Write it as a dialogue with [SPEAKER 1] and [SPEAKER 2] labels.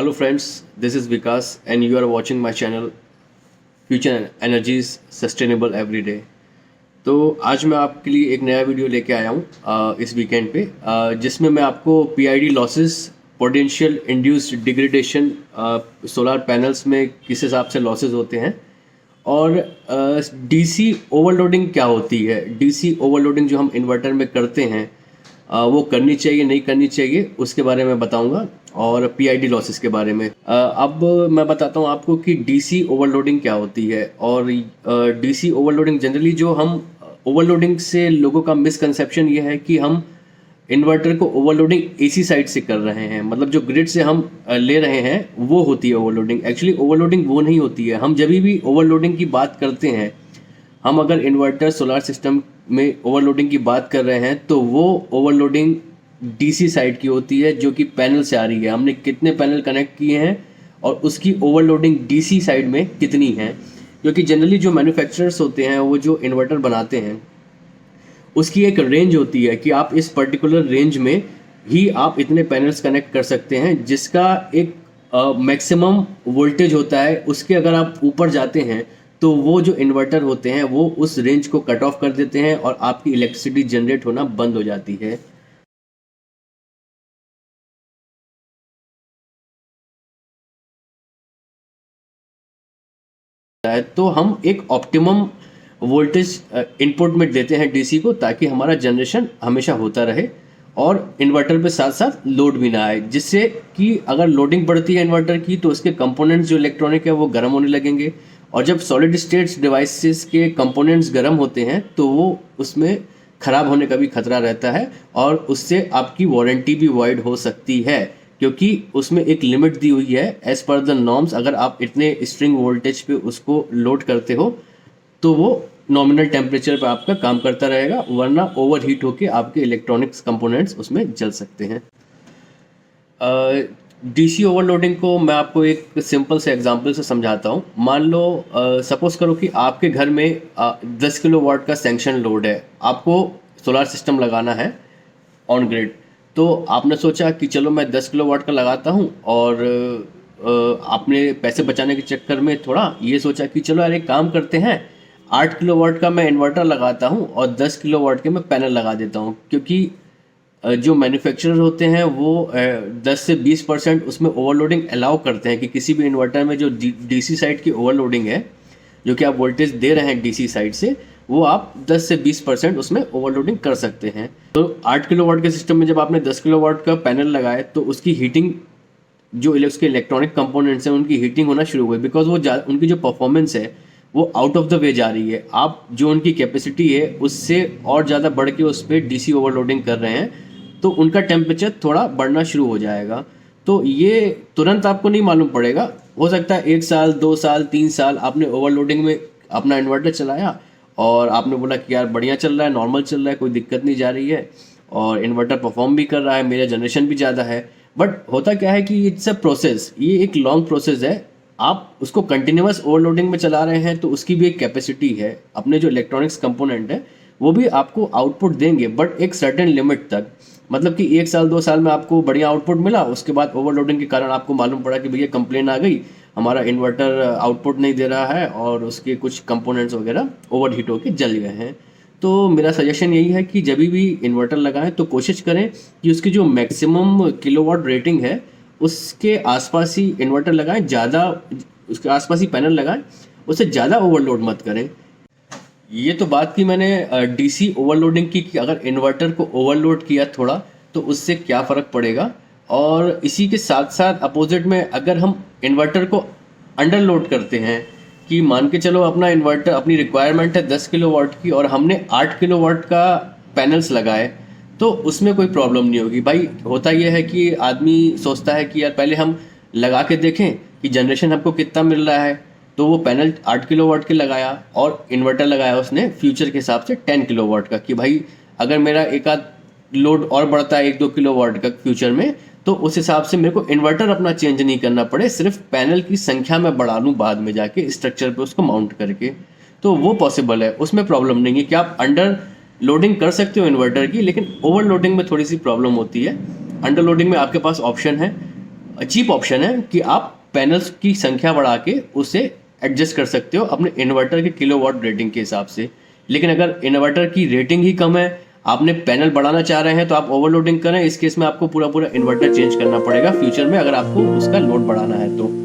[SPEAKER 1] Hello friends, this is Vikas and you are watching my channel Future Energies Sustainable Everyday। तो आज मैं आपके लिए एक नया वीडियो लेके आया हूँ इस वीकेंड पे जिसमें मैं आपको PID losses, potential induced degradation solar panels में किस हिसाब से लॉसेस होते हैं और डीसी ओवरलोडिंग क्या होती है। डीसी ओवरलोडिंग जो हम इन्वर्टर में करते हैं वो करनी चाहिए नहीं करनी चाहिए उसके बारे में बताऊंगा और पीआईडी लॉसेस के बारे में। अब मैं बताता हूँ आपको कि डीसी ओवरलोडिंग क्या होती है। और डीसी ओवरलोडिंग जनरली जो हम ओवरलोडिंग से लोगों का मिसकंसेप्शन ये है कि हम इन्वर्टर को ओवरलोडिंग एसी साइड से कर रहे हैं, मतलब जो ग्रिड से हम ले रहे हैं वो होती है ओवरलोडिंग। एक्चुअली ओवरलोडिंग वो नहीं होती है। हम जब भी ओवरलोडिंग की बात करते हैं, हम अगर इन्वर्टर सोलर सिस्टम में ओवरलोडिंग की बात कर रहे हैं तो वो ओवरलोडिंग डीसी साइड की होती है जो कि पैनल से आ रही है। हमने कितने पैनल कनेक्ट किए हैं और उसकी ओवरलोडिंग डीसी साइड में कितनी है, क्योंकि जनरली जो मैन्युफैक्चरर्स होते हैं वो जो इन्वर्टर बनाते हैं उसकी एक रेंज होती है कि आप इस पर्टिकुलर रेंज में ही आप इतने पैनल्स कनेक्ट कर सकते हैं, जिसका एक मैक्सिमम वोल्टेज होता है। उसके अगर आप ऊपर जाते हैं तो वो जो इन्वर्टर होते हैं वो उस रेंज को कट ऑफ कर देते हैं और आपकी इलेक्ट्रिसिटी जनरेट होना बंद हो जाती है। तो हम एक ऑप्टिमम वोल्टेज इनपुट में देते हैं डीसी को, ताकि हमारा जनरेशन हमेशा होता रहे और इन्वर्टर पे साथ साथ लोड भी ना आए, जिससे कि अगर लोडिंग बढ़ती है इन्वर्टर की तो उसके कंपोनेंट्स जो इलेक्ट्रॉनिक है वो गर्म होने लगेंगे। और जब सॉलिड स्टेट्स डिवाइसेस के कंपोनेंट्स गर्म होते हैं तो वो उसमें ख़राब होने का भी खतरा रहता है और उससे आपकी वारंटी भी वॉइड हो सकती है, क्योंकि उसमें एक लिमिट दी हुई है एज पर द नॉर्म्स। अगर आप इतने स्ट्रिंग वोल्टेज पे उसको लोड करते हो तो वो नॉमिनल टेम्परेचर पे आपका काम करता रहेगा, वरना ओवर हीट होकर आपके इलेक्ट्रॉनिक्स कंपोनेंट्स उसमें जल सकते हैं। डीसी ओवरलोडिंग को मैं आपको एक सिंपल से एग्जांपल से समझाता हूँ। मान लो सपोज करो कि आपके घर में 10 किलोवाट का सैंक्शन लोड है, आपको सोलर सिस्टम लगाना है ऑन ग्रिड। तो आपने सोचा कि चलो मैं 10 किलोवाट का लगाता हूँ और आपने पैसे बचाने के चक्कर में थोड़ा ये सोचा कि चलो यार एक काम करते हैं, 8 किलोवाट का मैं इन्वर्टर लगाता हूँ और 10 किलोवाट के मैं पैनल लगा देता हूँ, क्योंकि जो मैन्युफैक्चरर होते हैं वो 10 से 20% उसमें ओवरलोडिंग अलाउ करते हैं कि किसी भी इन्वर्टर में जो डीसी साइड की ओवरलोडिंग है, जो कि आप वोल्टेज दे रहे हैं डीसी साइड से, वो आप 10 से 20% उसमें ओवरलोडिंग कर सकते हैं। तो 8 किलोवाट के सिस्टम में जब आपने 10 किलोवाट का पैनल लगाए तो उसकी हीटिंग, जो उसके इलेक्ट्रॉनिक कंपोनेंट्स हैं उनकी हीटिंग होना शुरू हो गई, बिकॉज वो उनकी जो परफॉर्मेंस है वो आउट ऑफ द वे जा रही है। आप जो उनकी कैपेसिटी है उससे और ज़्यादा बढ़ के उस पर डीसी ओवरलोडिंग कर रहे हैं, तो उनका टेम्परेचर थोड़ा बढ़ना शुरू हो जाएगा। तो ये तुरंत आपको नहीं मालूम पड़ेगा, हो सकता है 1 साल 2 साल 3 साल आपने ओवरलोडिंग में अपना इन्वर्टर चलाया और आपने बोला कि यार बढ़िया चल रहा है, नॉर्मल चल रहा है, कोई दिक्कत नहीं जा रही है और इन्वर्टर परफॉर्म भी कर रहा है, मेरा जनरेशन भी ज़्यादा है। बट होता क्या है कि इट्स अ प्रोसेस, ये एक लॉन्ग प्रोसेस है। आप उसको कंटिन्यूस ओवरलोडिंग में चला रहे हैं तो उसकी भी एक कैपेसिटी है, अपने जो इलेक्ट्रॉनिक्स कंपोनेंट है वो भी आपको आउटपुट देंगे, बट एक सर्टेन लिमिट तक। मतलब कि 1 साल 2 साल में आपको बढ़िया आउटपुट मिला, उसके बाद ओवरलोडिंग के कारण आपको मालूम पड़ा कि भैया कंप्लेन आ गई, हमारा इन्वर्टर आउटपुट नहीं दे रहा है और उसके कुछ कंपोनेंट्स वगैरह ओवर हीट होकर जल गए हैं। तो मेरा सजेशन यही है कि जब भी इन्वर्टर लगाएं तो कोशिश करें कि उसकी जो मैक्सिमम किलोवाट रेटिंग है उसके आसपास ही इन्वर्टर लगाएं, ज़्यादा उसके आसपास ही पैनल लगाएं, उससे ज़्यादा ओवरलोड मत करें। ये तो बात की मैंने डीसी ओवरलोडिंग की कि अगर इन्वर्टर को ओवरलोड किया थोड़ा तो उससे क्या फ़र्क पड़ेगा। और इसी के साथ साथ अपोजिट में अगर हम इन्वर्टर को अंडरलोड करते हैं कि मान के चलो अपना इन्वर्टर, अपनी रिक्वायरमेंट है 10 किलोवाट की और हमने 8 किलोवाट का पैनल्स लगाए, तो उसमें कोई प्रॉब्लम नहीं होगी। भाई होता यह है कि आदमी सोचता है कि यार पहले हम लगा के देखें कि जनरेशन हमको कितना मिल रहा है, तो वो पैनल 8 किलोवाट के लगाया और इन्वर्टर लगाया उसने फ्यूचर के हिसाब से 10 किलोवाट का, कि भाई अगर मेरा एक आध लोड और बढ़ता है 1-2 किलोवाट का फ्यूचर में, तो उस हिसाब से मेरे को इन्वर्टर अपना चेंज नहीं करना पड़े, सिर्फ पैनल की संख्या में बढ़ा लूँ बाद में जाके स्ट्रक्चर पे उसको माउंट करके। तो वो पॉसिबल है, उसमें प्रॉब्लम नहीं है कि आप अंडर लोडिंग कर सकते हो इन्वर्टर की, लेकिन ओवरलोडिंग में थोड़ी सी प्रॉब्लम होती है। अंडर लोडिंग में आपके पास ऑप्शन है चीप ऑप्शन है कि आप पैनल्स की संख्या बढ़ा के उसे एडजस्ट कर सकते हो अपने इन्वर्टर के किलोवाट रेटिंग के हिसाब से। लेकिन अगर इन्वर्टर की रेटिंग ही कम है, आपने पैनल बढ़ाना चाह रहे हैं, तो आप ओवरलोडिंग करें। इस केस में आपको पूरा पूरा इन्वर्टर चेंज करना पड़ेगा फ्यूचर में, अगर आपको उसका लोड बढ़ाना है तो।